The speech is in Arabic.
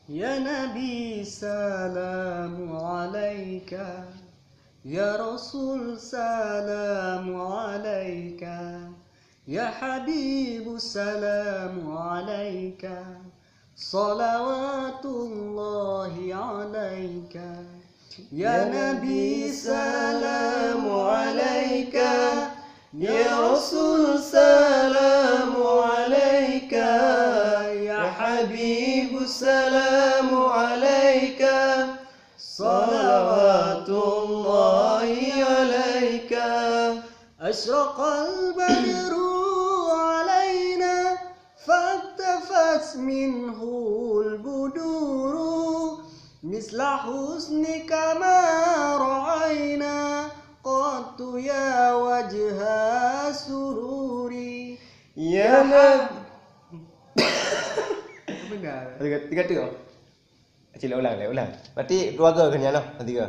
يا نبي سلام عليك يا رسول سلام عليك يا حبيب سلام عليك صلوات الله عليك يا نبي سلام عليك يا رسول سلام عليك يا حبيب سلام عليك صلوات الله عليك أشرق البدر علينا فاكتفت منه البدور مثل حسنك ما رأينا قط يا وجه سروري يا نبي benar. Tiga tu. Cila ulang. Berarti dua ke kenyang lah. Tiga.